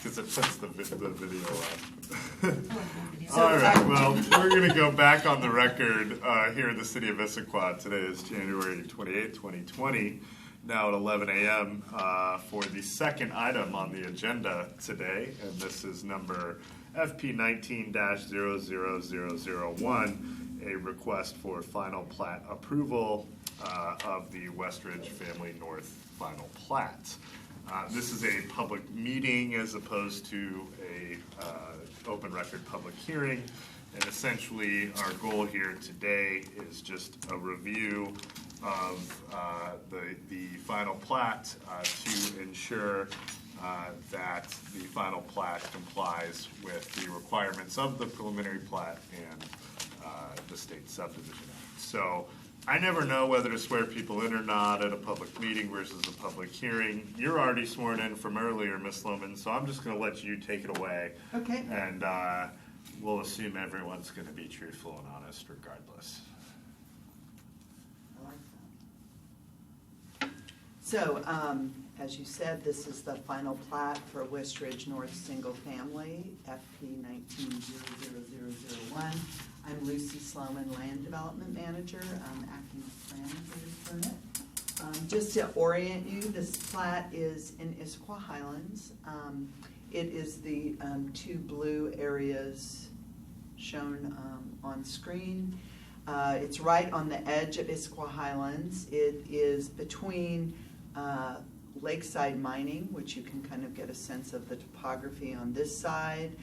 because it puts the video up. All right, well, we're going to go back on the record here in the city of Issaquah. Today is January 28, 2020, now at 11 a.m. For the second item on the agenda today, and this is number FP 19-00001, a request for final plat approval of the Westridge Family North final plat. This is a public meeting as opposed to a open record public hearing, and essentially our goal here today is just a review of the final plat to ensure that the final plat complies with the requirements of the preliminary plat and the state subdivision act. So I never know whether to swear people in or not at a public meeting versus a public hearing. You're already sworn in from earlier, Ms. Lohman, so I'm just going to let you take it away. Okay. And we'll assume everyone's going to be truthful and honest regardless. I like that. So, as you said, this is the final plat for Westridge North Single Family, FP 19-00001. I'm Lucy Sloman, Land Development Manager. I'm acting as planner for this permit. Just to orient you, this plat is in Issaquah Highlands. It is the two blue areas shown on screen. It's right on the edge of Issaquah Highlands. It is between lakeside mining, which you can kind of get a sense of the topography on this side,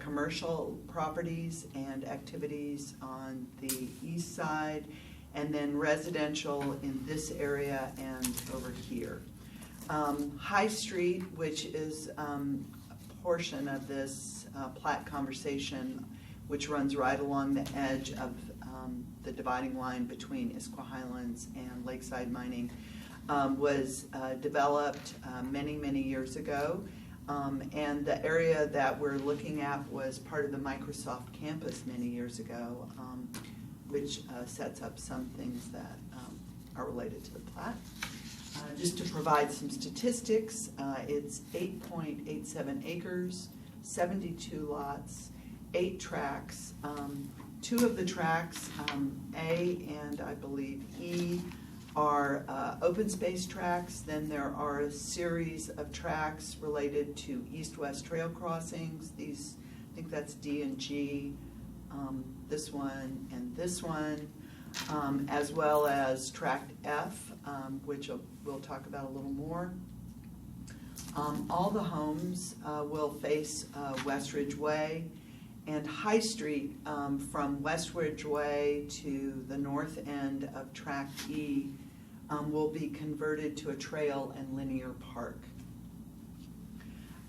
commercial properties and activities on the east side, and then residential in this area and over here. High Street, which is a portion of this plat conversation, which runs right along the edge of the dividing line between Issaquah Highlands and lakeside mining, was developed many, many years ago. And the area that we're looking at was part of the Microsoft campus many years ago, which sets up some things that are related to the plat. Just to provide some statistics, it's 8.87 acres, 72 lots, 8 tracks. 2 of the tracks, A and I believe E, are open space tracks. Then there are a series of tracks related to east-west trail crossings. These, I think that's D and G, this one and this one, as well as tract F, which we'll talk about a little more. All the homes will face Westridge Way, and High Street from Westridge Way to the north end of tract E will be converted to a trail and linear park.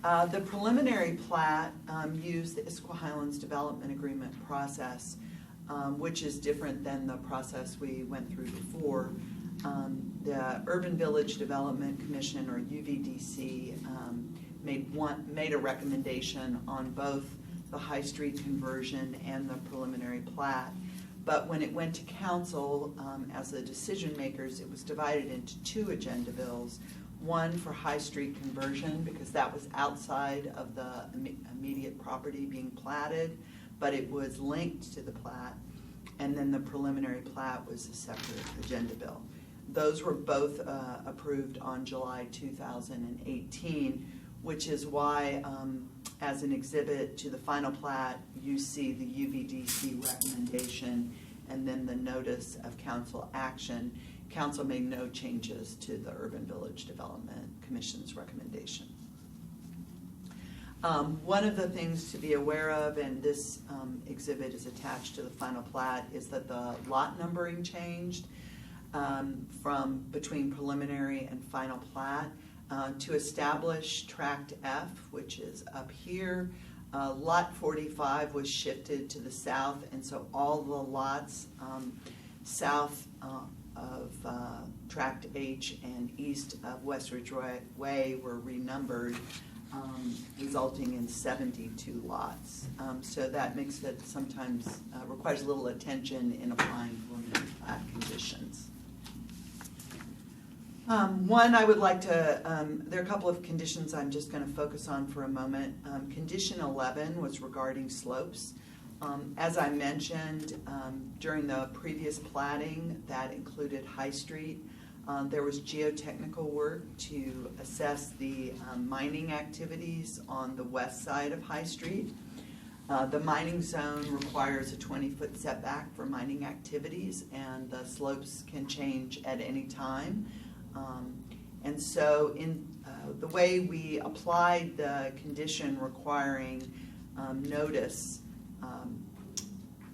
The preliminary plat used the Issaquah Highlands Development Agreement process, which is different than the process we went through before. The Urban Village Development Commission, or UVDC, made a recommendation on both the High Street conversion and the preliminary plat. But when it went to council as the decision makers, it was divided into 2 agenda bills. One for High Street conversion, because that was outside of the immediate property being platted, but it was linked to the plat. And then the preliminary plat was a separate agenda bill. Those were both approved on July 2018, which is why as an exhibit to the final plat, you see the UVDC recommendation and then the notice of council action. Council made no changes to the Urban Village Development Commission's recommendation. One of the things to be aware of, and this exhibit is attached to the final plat, is that the lot numbering changed from between preliminary and final plat. To establish tract F, which is up here, lot 45 was shifted to the south, and so all the lots south of tract H and east of Westridge Way were renumbered, resulting in 72 lots. So that makes it sometimes requires a little attention in applying preliminary plat conditions. One, I would like to, there are a couple of conditions I'm just going to focus on for a moment. Condition 11 was regarding slopes. As I mentioned, during the previous platting, that included High Street. There was geotechnical work to assess the mining activities on the west side of High Street. The mining zone requires a 20-foot setback for mining activities, and the slopes can change at any time. And so in the way we applied the condition requiring notice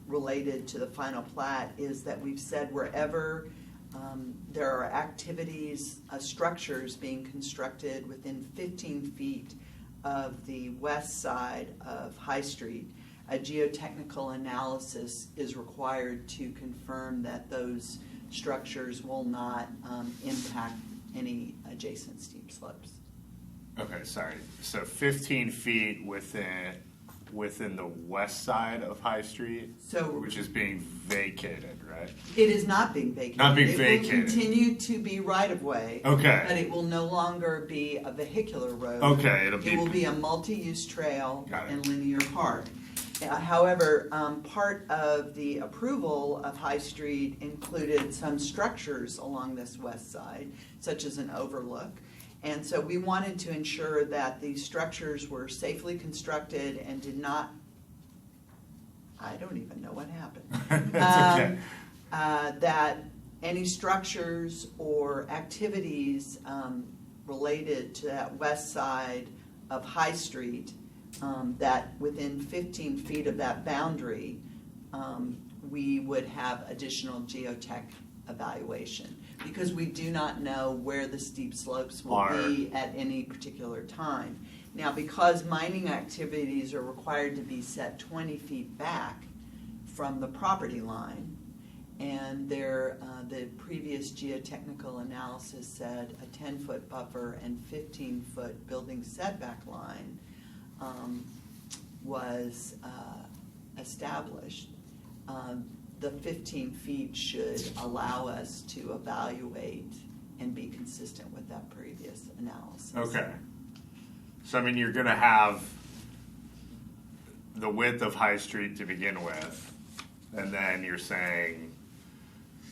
related to the final plat is that we've said wherever there are activities, structures being constructed within 15 feet of the west side of High Street, a geotechnical analysis is required to confirm that those structures will not impact any adjacent steep slopes. Okay, sorry. So 15 feet within the west side of High Street, So which is being vacated, right? it is not being vacated. Not being It vacated. will continue to be right-of-way. Okay. But it will no longer be a vehicular road. Okay, It will be a multi-use trail Got it. and linear park. However, part of the approval of High Street included some structures along this west side, such as an overlook. And so we wanted to ensure that these structures were safely constructed and did not, I don't even know what happened. That's okay. That any structures or activities related to that west side of High Street, that within 15 feet of that boundary, we would have additional geotech evaluation, because we do not know where the steep slopes will be at any particular time. Now, because mining activities are required to be set 20 feet back from the property line, and the previous geotechnical analysis said a 10-foot buffer and 15-foot building setback line was established, the 15 feet should allow us to evaluate and be consistent with that previous analysis. Okay. So, I mean, you're going to have the width of High Street to begin with, and then you're saying,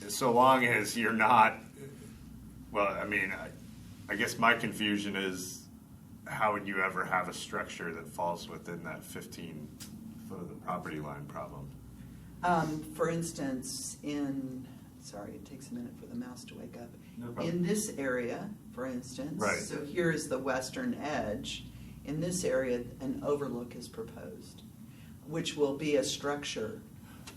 so long as you're not, well, I mean, I guess my confusion is, how would you ever have a structure that falls within that 15 foot of the property line problem? For instance, sorry, it takes a minute for the mouse to wake up. No problem. In this area, for instance, Right. so here is the western edge. In this area, an overlook is proposed, which will be a structure.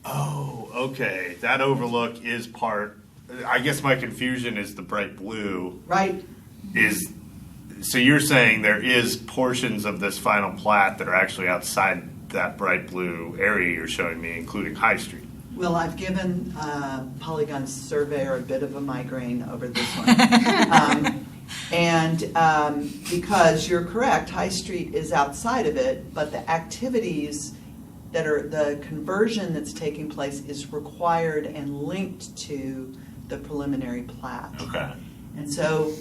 Oh, okay. That overlook is part, I guess my confusion is the bright blue Right. is, so you're saying there is portions of this final plat that are actually outside that bright blue area you're showing me, including High Street. Well, I've given Polygon Surveyor a bit of a migraine over this one. Because you're correct, High Street is outside of it, but the activities that are, the conversion that's taking place is required and linked to the preliminary plat. Okay. And so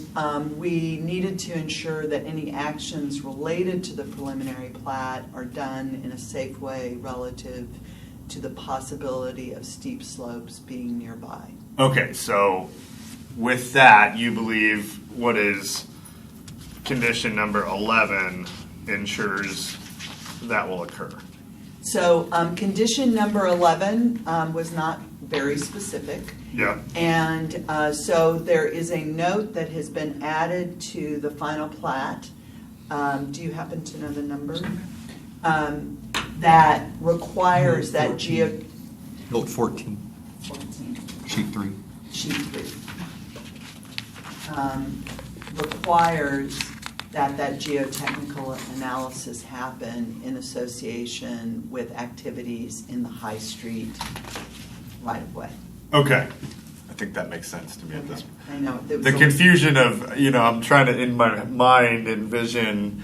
we needed to ensure that any actions related to the preliminary plat are done in a safe way relative to the possibility of steep slopes being nearby. Okay, so with that, you believe what is condition number 11 ensures that will occur? So condition number 11 was not very specific. Yeah. And so there is a note that has been added to the final plat. Do you happen to know the number? That requires that Note 14, 14. sheet 3. Sheet 3. Requires that geotechnical analysis happen in association with activities in the High Street right-of-way. Okay. I think that makes sense to me at this point. I know. The confusion of, I'm trying to, in my mind, envision,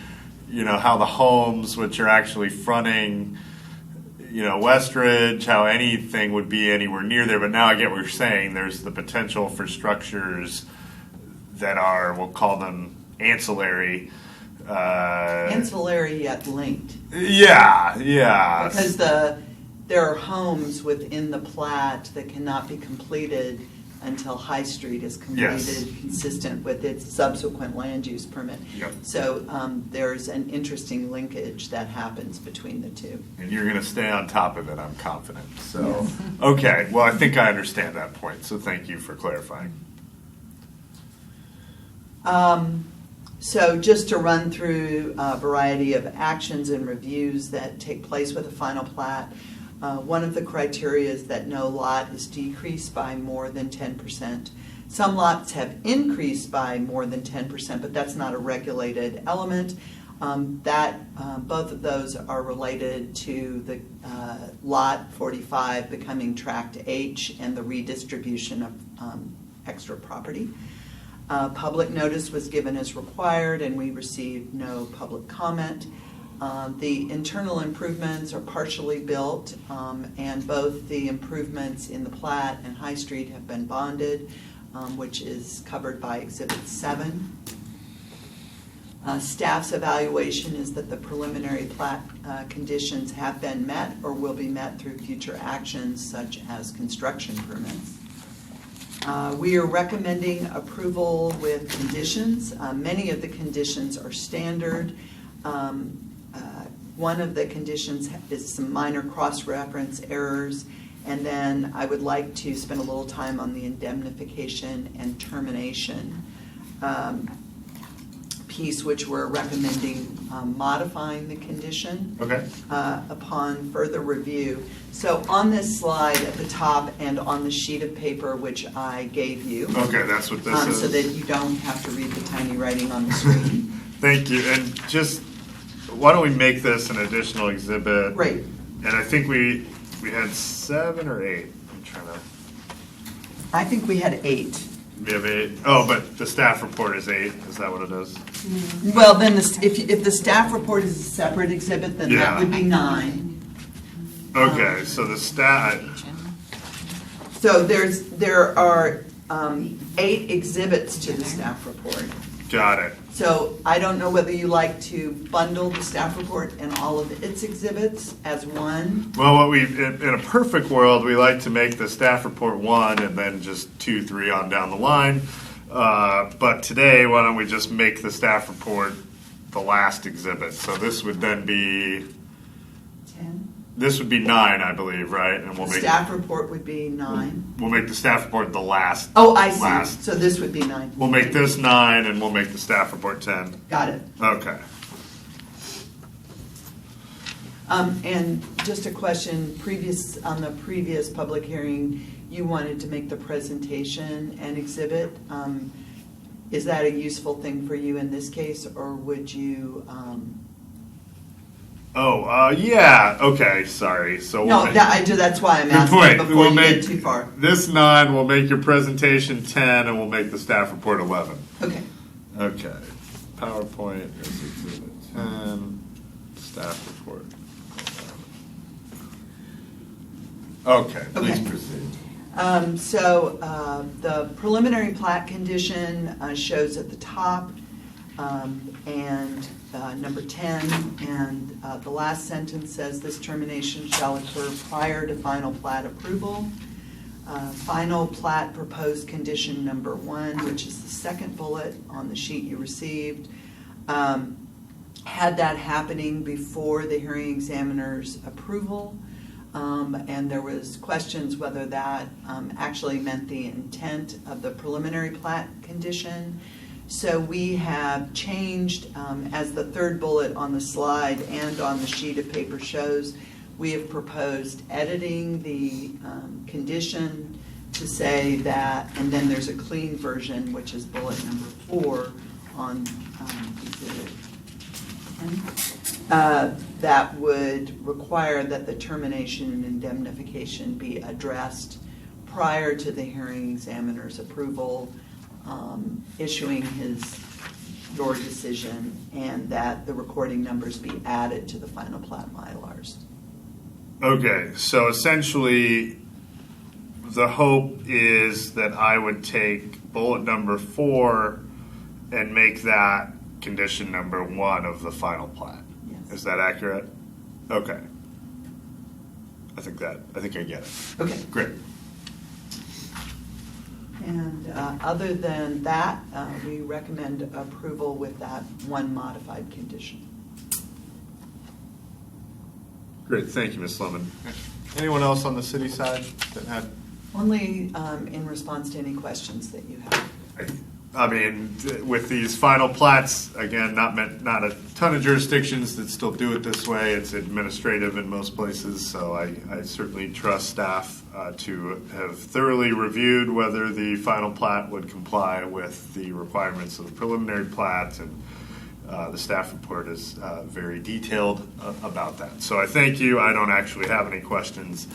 how the homes, which are actually fronting, Westridge, how anything would be anywhere near there. But now I get what you're saying. There's the potential for structures that are, we'll call them ancillary. Ancillary yet linked. Yeah. Because there are homes within the plat that cannot be completed until High Street is completed, Yes. consistent with its subsequent land use permit. Yep. So there's an interesting linkage that happens between the two. And you're going to stay on top of it, I'm confident. So, Yes. okay. Well, I think I understand that point. So thank you for clarifying. So just to run through a variety of actions and reviews that take place with a final plat, one of the criteria is that no lot is decreased by more than 10%. Some lots have increased by more than 10%, but that's not a regulated element. Both of those are related to the lot 45 becoming tract H and the redistribution of extra property. Public notice was given as required, and we received no public comment. The internal improvements are partially built, and both the improvements in the plat and High Street have been bonded, which is covered by Exhibit 7. Staff's evaluation is that the preliminary plat conditions have been met or will be met through future actions such as construction permits. We are recommending approval with conditions. Many of the conditions are standard. One of the conditions is some minor cross-reference errors, and then I would like to spend a little time on the indemnification and termination piece, which we're recommending modifying the condition Okay. upon further review. So on this slide at the top and on the sheet of paper which I gave you, Okay, that's what this is. so that you don't have to read the tiny writing on the screen. Thank you. And just, why don't we make this an additional exhibit? Great. And I think we had 7 or 8. I'm trying to. I think we had 8. We have 8. Oh, but the staff report is 8. Is that what it is? Well, then if the staff report is a separate exhibit, then Yeah. that would be 9. Okay, so the staff. So there are 8 exhibits to the staff report. Got it. So I don't know whether you like to bundle the staff report and all of its exhibits as one. Well, in a perfect world, we like to make the staff report 1 and then just 2, 3 on down the line. But today, why don't we just make the staff report the last exhibit? So this would then be 10. This would be 9, I believe, right? And we'll The make staff report would be 9. we'll make the staff report the last. Oh, I see. Last. So this would be 9. We'll make this 9, and we'll make the staff report 10. Got it. Okay. And just a question, on the previous public hearing, you wanted to make the presentation an exhibit. Is that a useful thing for you in this case, or would you? Yeah. Okay. Sorry. So No, we'll that's why I'm Good asking point. before We'll you make get too far. this 9. We'll make your presentation 10, and we'll make the staff report 11. Okay. Okay. PowerPoint is exhibit 10. Staff report 11. Okay. Please Okay. proceed. The preliminary plat condition shows at the top, and number 10, and the last sentence says this termination shall occur prior to final plat approval. Final plat proposed condition number 1, which is the second bullet on the sheet you received, had that happening before the hearing examiner's approval. And there was questions whether that actually meant the intent of the preliminary plat condition. So we have changed, as the third bullet on the slide and on the sheet of paper shows, we have proposed editing the condition to say that, and then there's a clean version, which is bullet number 4 on exhibit 10. That would require that the termination and indemnification be addressed prior to the hearing examiner's approval, issuing your decision, and that the recording numbers be added to the final plat mylars. Okay, so essentially, the hope is that I would take bullet number 4 and make that condition number 1 of the final plat. Yes. Is that accurate? Okay. I think I get it. Okay. Great. And other than that, we recommend approval with that one modified condition. Great, thank you, Ms. Sloman. Anyone else on the city side that had? Only in response to any questions that you have. I mean, with these final plats, again, not a ton of jurisdictions that still do it this way. It's administrative in most places, so I certainly trust staff to have thoroughly reviewed whether the final plat would comply with the requirements of the preliminary plat, and the staff report is very detailed about that. So I thank you. I don't actually have any questions,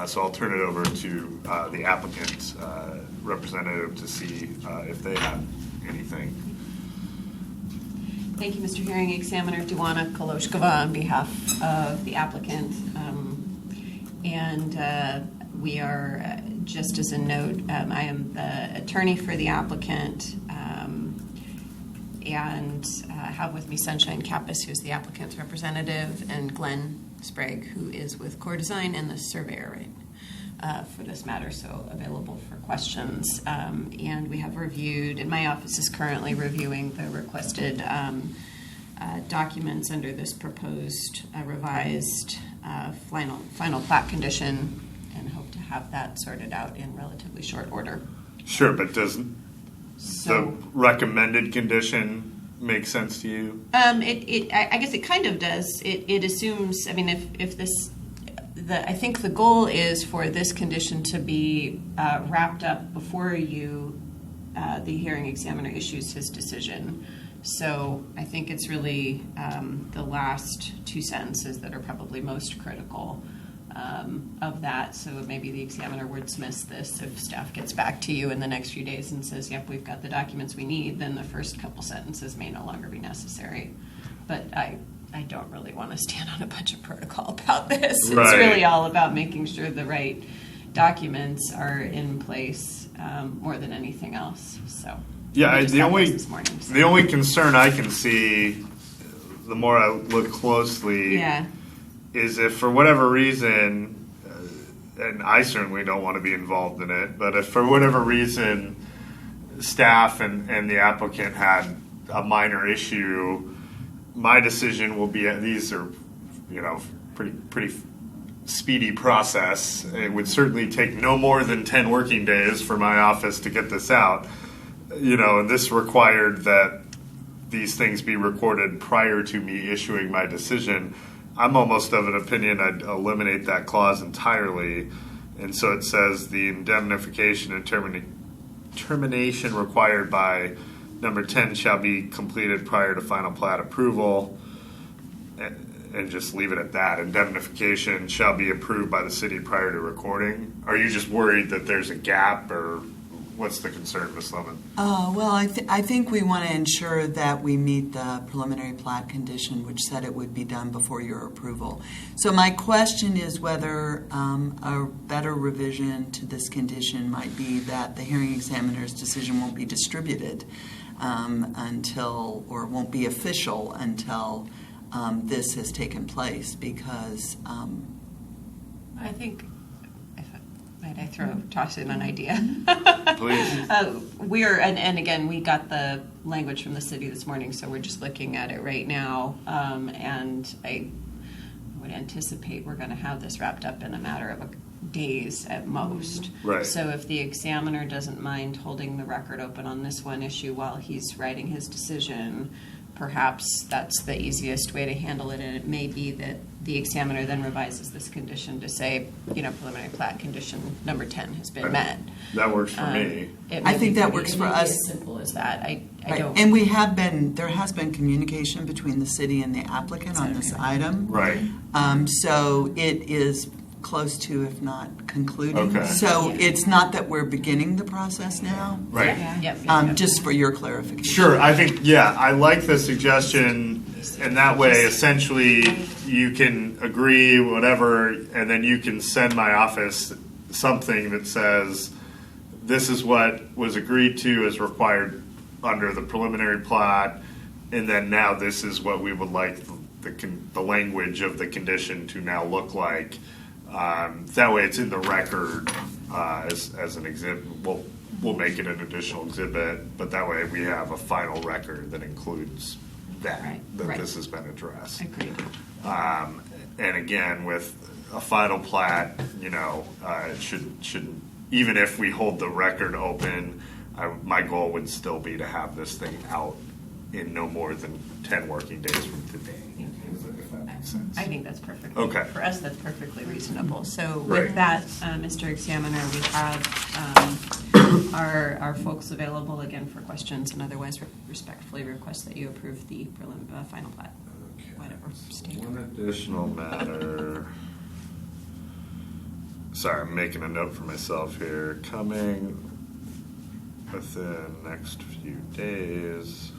so I'll turn it over to the applicant representative to see if they have anything. Thank you, Mr. Hearing Examiner Duana Koloshkova on behalf of the applicant. We are, just as a note, I am the attorney for the applicant, and have with me Sunshine Kappas, who's the applicant's representative, and Glenn Sprague, who is with Core Design and the surveyor for this matter, so available for questions. And we have reviewed, and my office is currently reviewing the requested documents under this proposed revised final plat condition, and hope to have that sorted out in relatively short order. Sure, but does the So, recommended condition make sense to you? I guess it kind of does. It assumes, I mean, if this, I think the goal is for this condition to be wrapped up before the hearing examiner issues his decision. So I think it's really the last 2 sentences that are probably most critical of that. So maybe the examiner wordsmiths this. If staff gets back to you in the next few days and says, yep, we've got the documents we need, then the first couple sentences may no longer be necessary. But I don't really want to stand on a bunch of protocol about this. Right. It's really all about making sure the right documents are in place more than anything else. So Yeah, we just got this this morning, so. the only concern I can see, the more I look closely, Yeah. is if for whatever reason, and I certainly don't want to be involved in it, but if for whatever reason staff and the applicant had a minor issue, my decision will be, these are, pretty speedy process. It would certainly take no more than 10 working days for my office to get this out. And this required that these things be recorded prior to me issuing my decision. I'm almost of an opinion I'd eliminate that clause entirely. And so it says the indemnification and termination required by number 10 shall be completed prior to final plat approval, and just leave it at that. Indemnification shall be approved by the city prior to recording. Are you just worried that there's a gap, or what's the concern, Ms. Lemon? Well, I think we want to ensure that we meet the preliminary plat condition, which said it would be done before your approval. So my question is whether a better revision to this condition might be that the hearing examiner's decision won't be distributed until, or won't be official until this has taken place, because I think, might I toss in an idea? Please. And again, we got the language from the city this morning, so we're just looking at it right now. And I would anticipate we're going to have this wrapped up in a matter of days at most. Right. So if the examiner doesn't mind holding the record open on this one issue while he's writing his decision, perhaps that's the easiest way to handle it. And it may be that the examiner then revises this condition to say, preliminary plat condition number 10 has been met. That works for me. It I may think be that pretty- works it for may be us. as simple as that. I right. don't. And there has been communication between the city and the applicant on this item. Right. So it is close to, if not concluding. Okay. So Yeah. it's not that we're beginning the process now, Right. Yep. just for your clarification. Sure, I think, I like the suggestion, and that way, essentially, you can agree, whatever, and then you can send my office something that says, this is what was agreed to as required under the preliminary plat, and then now this is what we would like the language of the condition to now look like. That way it's in the record as an exhibit. We'll make it an additional exhibit, but that way we have a final record that includes that Right. this has been addressed. Agreed. And again, with a final plat, it should even if we hold the record open, my goal would still be to have this thing out in no more than 10 working days from today. If that makes sense. I think that's perfect. Okay. For us, that's perfectly reasonable. So Great. with that, Mr. Examiner, we have our folks available again for questions, and otherwise respectfully request that you approve the final plat. Whatever state. One additional matter. Sorry, I'm making a note for myself here. Coming within next few days,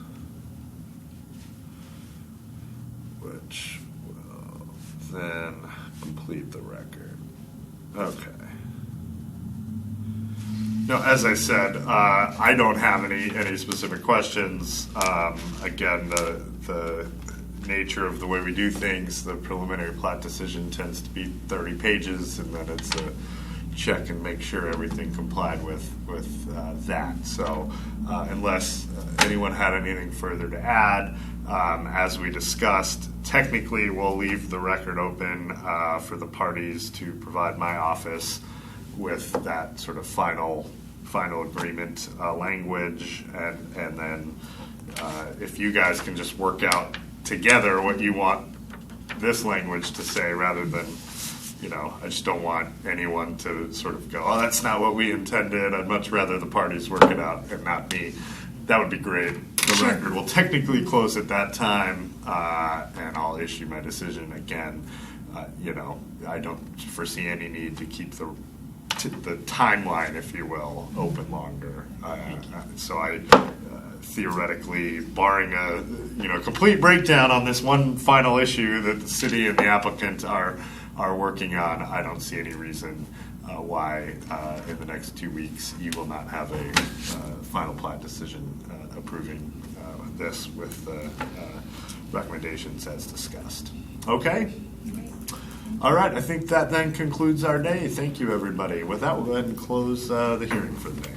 which will then complete the record. Okay. No, as I said, I don't have any specific questions. Again, the nature of the way we do things, the preliminary plat decision tends to be 30 pages, and then it's a check and make sure everything complied with that. So unless anyone had anything further to add, as we discussed, technically we'll leave the record open for the parties to provide my office with that sort of final agreement language, and then if you guys can just work out together what you want this language to say, rather than, I just don't want anyone to sort of go, oh, that's not what we intended. I'd much rather the parties work it out and not me. That would be great. The record will technically close at that time, and I'll issue my decision again. I don't foresee any need to keep the timeline, if you will, open longer. So I theoretically, barring a complete breakdown on this one final issue that the city and the applicant are working on, I don't see any reason why in the next 2 weeks you will not have a final plat decision approving this with recommendations as discussed. Okay? All right, I think that then concludes our day. Thank you, everybody. With that, we'll go ahead and close the hearing for the day.